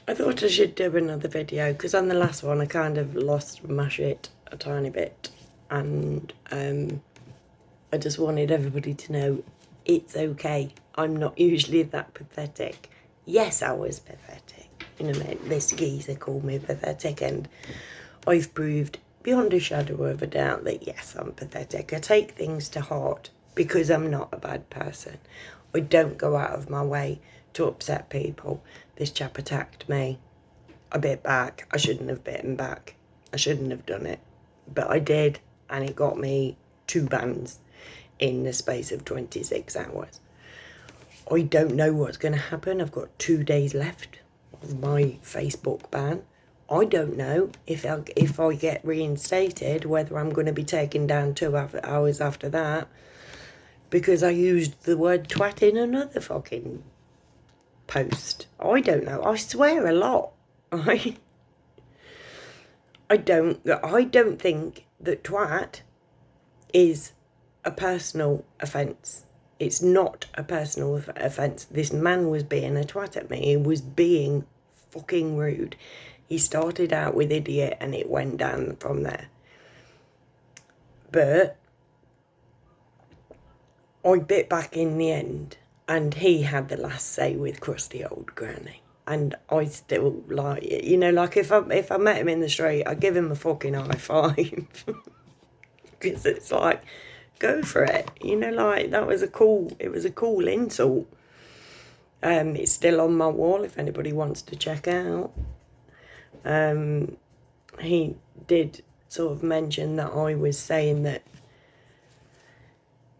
I thought I should do another video because on the last one I kind of lost my shit a tiny bit, and I just wanted everybody to know it's okay. I'm not usually that pathetic. Yes, I was pathetic. You know, this geezer called me pathetic, and I've proved beyond a shadow of a doubt that yes, I'm pathetic. I take things to heart because I'm not a bad person. I don't go out of my way to upset people. This chap attacked me. I bit back. I shouldn't have bitten back. I shouldn't have done it. But I did, and it got me 2 bans in the space of 26 hours. I don't know what's going to happen. I've got 2 days left of my Facebook ban. I don't know if I get reinstated, whether I'm going to be taken down 2 hours after that, because I used the word twat in another fucking post. I don't know. I swear a lot. I don't think that twat is a personal offence. It's not a personal offence. This man was being a twat at me. He was being fucking rude. He started out with idiot and it went down from there. But I bit back in the end, and he had the last say with crusty old granny. And I still like it. You know, like if I met him in the street, I'd give him a fucking high five. Because it's like, go for it. You know, like it was a cool insult. It's still on my wall if anybody wants to check out. He did sort of mention that I was saying that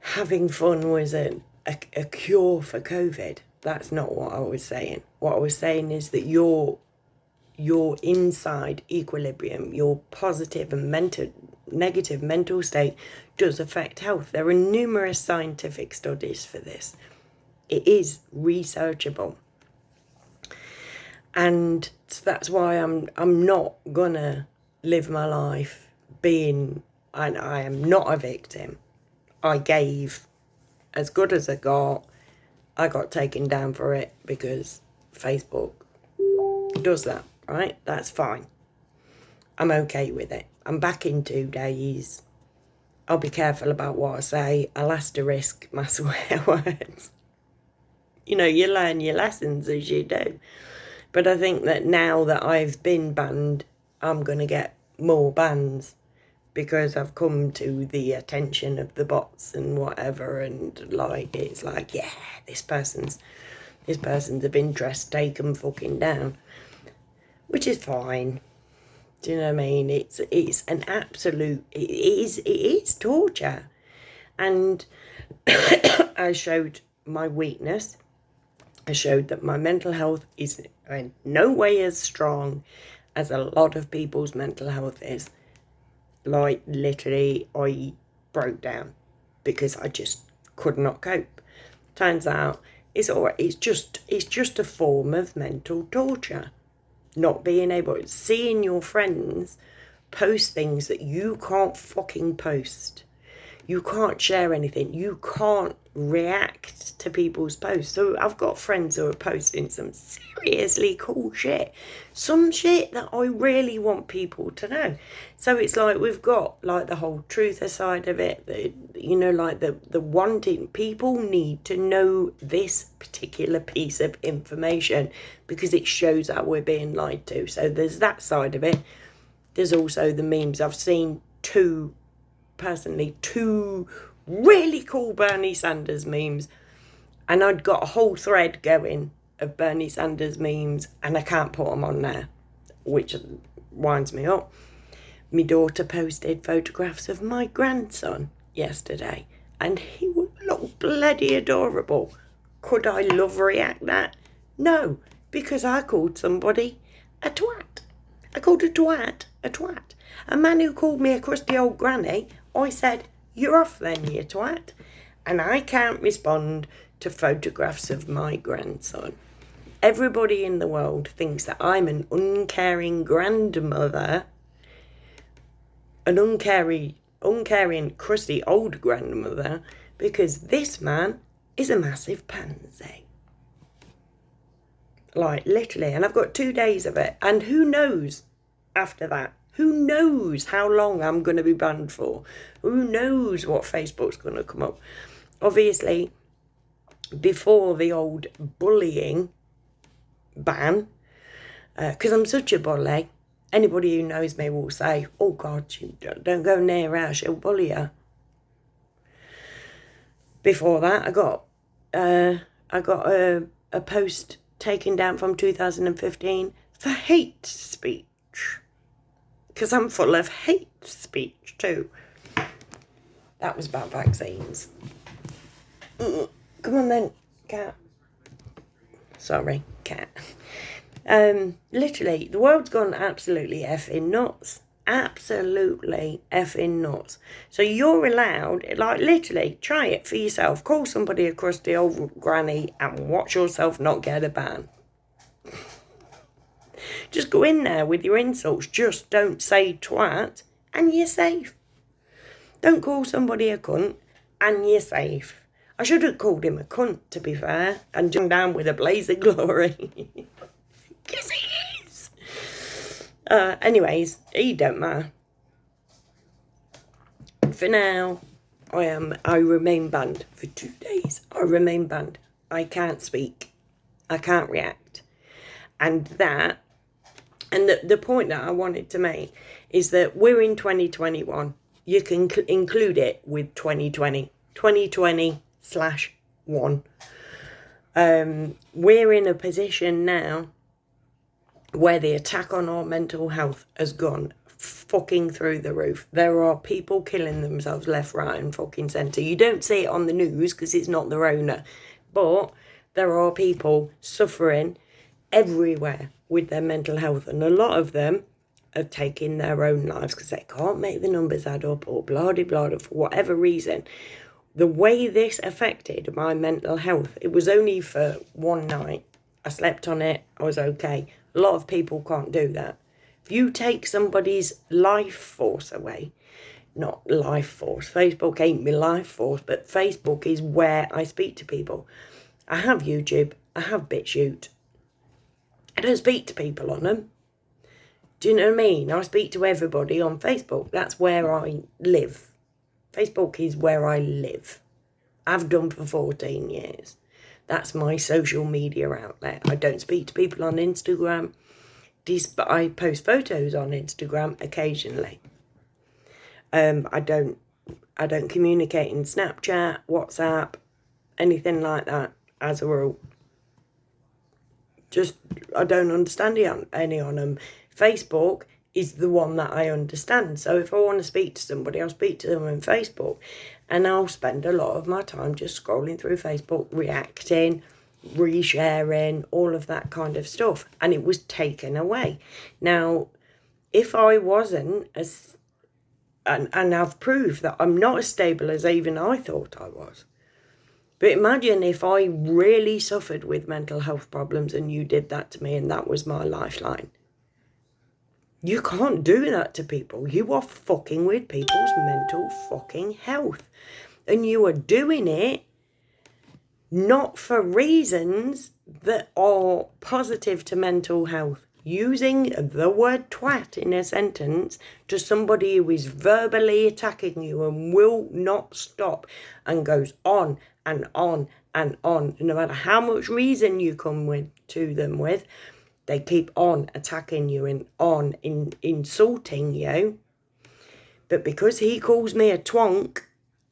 having fun was a cure for COVID. That's not what I was saying. What I was saying is that your inside equilibrium, your positive and negative mental state does affect health. There are numerous scientific studies for this. It is researchable. And that's why I'm not gonna live my life being, and I am not a victim. I gave as good as I got. I got taken down for it because Facebook does that, right? That's fine. I'm okay with it. I'm back in 2 days. I'll be careful about what I say. I'll asterisk my swear words. You know, you learn your lessons as you do. But I think that now that I've been banned, I'm going to get more bans because I've come to the attention of the bots and whatever, and like it's like, yeah, this person's of interest, take them fucking down, which is fine. Do you know what I mean? It's an absolute, it is torture. And I showed my weakness. I showed that my mental health is in no way as strong as a lot of people's mental health is. Like, literally, I broke down because I just could not cope. Turns out it's all right. It's just a form of mental torture. Not being able to, seeing your friends post things that you can't fucking post. You can't share anything. You can't react to people's posts. So I've got friends who are posting some seriously cool shit. Some shit that I really want people to know. So it's like we've got like the whole truther side of it. You know, like the wanting. People need to know this particular piece of information because it shows that we're being lied to. So there's that side of it. There's also the memes. I've seen two really cool Bernie Sanders memes, and I'd got a whole thread going of Bernie Sanders memes, and I can't put them on there, which winds me up. My daughter posted photographs of my grandson yesterday, and he would look bloody adorable. Could I love react that? No, because I called somebody a twat. I called a twat a twat. A man who called me a crusty old granny, I said, you're off then, you twat. And I can't respond to photographs of my grandson. Everybody in the world thinks that I'm an uncaring grandmother, an uncaring, crusty old grandmother, because this man is a massive pansy. Like, literally. And I've got 2 days of it. And who knows after that? Who knows how long I'm going to be banned for? Who knows what Facebook's going to come up? Obviously, before the old bullying ban, because I'm such a bully, anybody who knows me will say, oh God, don't go near her, she'll bully you. Before that, I got a post taken down from 2015 for hate speech. Because I'm full of hate speech too. That was about vaccines. Come on then, cat. Sorry, cat. Literally, the world's gone absolutely effing nuts. Absolutely effing nuts. So you're allowed, like, literally, try it for yourself. Call somebody a crusty old granny and watch yourself not get a ban. Just go in there with your insults. Just don't say twat and you're safe. Don't call somebody a cunt and you're safe. I should have called him a cunt, to be fair, and jumped down with a blaze of glory. Because he is. Anyways, he don't matter. For now, I remain banned for 2 days. I remain banned. I can't speak. I can't react. And the point that I wanted to make is that we're in 2021. You can include it with 2020. 2020/1. We're in a position now where the attack on our mental health has gone fucking through the roof. There are people killing themselves left, right and fucking centre. You don't see it on the news because it's not the Rona. But there are people suffering everywhere with their mental health, and a lot of them are taking their own lives because they can't make the numbers add up or blah-de-blah for whatever reason. The way this affected my mental health, it was only for one night. I slept on it, I was okay. A lot of people can't do that. If you take somebody's life force away, not life force, Facebook ain't my life force, but Facebook is where I speak to people. I have YouTube, I have BitChute. I don't speak to people on them. Do you know what I mean? I speak to everybody on Facebook. That's where I live. Facebook is where I live. I've done for 14 years. That's my social media outlet. I don't speak to people on Instagram. But I post photos on Instagram occasionally. I don't communicate in Snapchat, WhatsApp, anything like that as a rule. Just, I don't understand any on them. Facebook is the one that I understand. So if I want to speak to somebody, I'll speak to them on Facebook. And I'll spend a lot of my time just scrolling through Facebook, reacting, resharing, all of that kind of stuff. And it was taken away. Now, if I wasn't as... And I've proved that I'm not as stable as even I thought I was. But imagine if I really suffered with mental health problems and you did that to me and that was my lifeline. You can't do that to people. You are fucking with people's mental fucking health. And you are doing it not for reasons that are positive to mental health. Using the word twat in a sentence to somebody who is verbally attacking you and will not stop and goes on and on and on. No matter how much reason you come to them with, they keep on attacking you and on insulting you. But because he calls me a twonk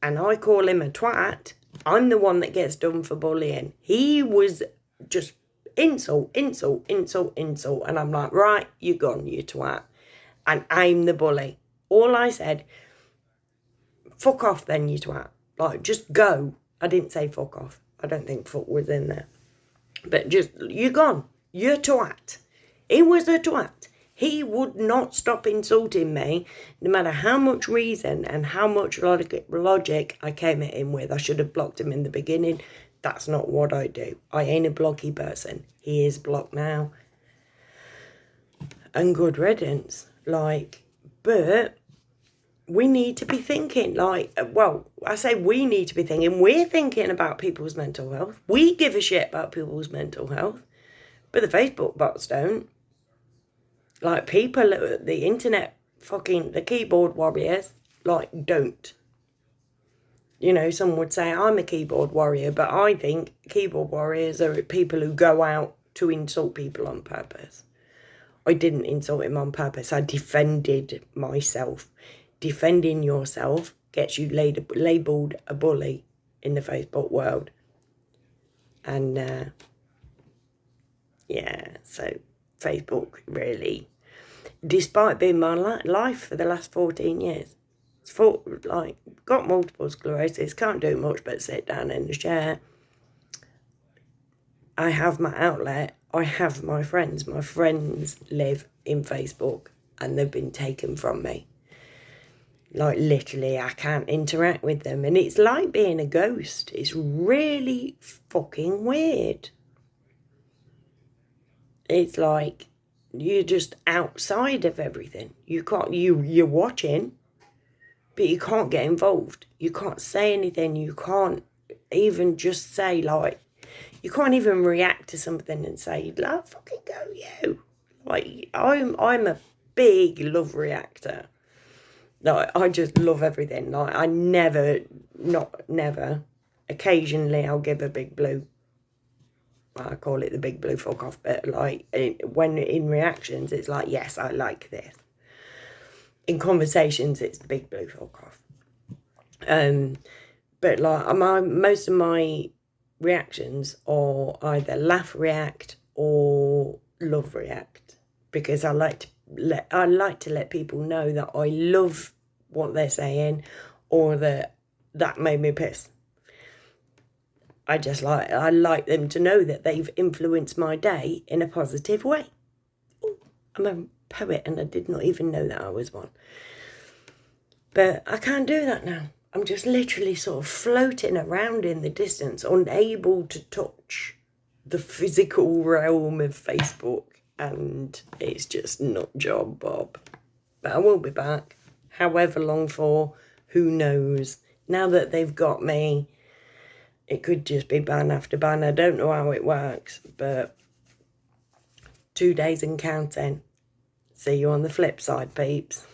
and I call him a twat, I'm the one that gets done for bullying. He was just insult. And I'm like, right, you're gone, you twat. And I'm the bully. All I said, fuck off then, you twat. Like, just go. I didn't say fuck off. I don't think fuck was in there. But just, you're gone. You're twat. He was a twat. He would not stop insulting me, no matter how much reason and how much logic I came at him with. I should have blocked him in the beginning. That's not what I do. I ain't a blocky person. He is blocked now. And good riddance. Like, but we need to be thinking, like, well, I say we need to be thinking. We're thinking about people's mental health. We give a shit about people's mental health. But the Facebook bots don't. Like, people, the internet, the keyboard warriors, like, don't. You know, some would say I'm a keyboard warrior, but I think keyboard warriors are people who go out to insult people on purpose. I didn't insult him on purpose. I defended myself. Defending yourself gets you labelled a bully in the Facebook world. And, yeah, so Facebook really, despite being my life for the last 14 years, got multiple sclerosis, can't do much but sit down in the chair. I have my outlet. I have my friends. My friends live in Facebook and they've been taken from me. Like, literally, I can't interact with them. And it's like being a ghost. It's really fucking weird. It's like you're just outside of everything. You're watching, but you can't get involved. You can't say anything. You can't even just say, like, you can't even react to something and say, "Love, fucking go you." Like, I'm a big love reactor. Like, I just love everything. Like, I never. Occasionally, I'll give a big blue. I call it the big blue fuck off. But like, when in reactions, it's like, yes, I like this. In conversations, it's the big blue fuck off. But like, most of my reactions are either laugh react or love react, because I like to let people know that I love what they're saying, or that made me piss. I like them to know that they've influenced my day in a positive way. Ooh, I'm a poet and I did not even know that I was one. But I can't do that now. I'm just literally sort of floating around in the distance, unable to touch the physical realm of Facebook. And it's just not job bob. But I will be back, however long for, who knows. Now that they've got me, it could just be ban after ban. I don't know how it works, but 2 days and counting. See you on the flip side, peeps.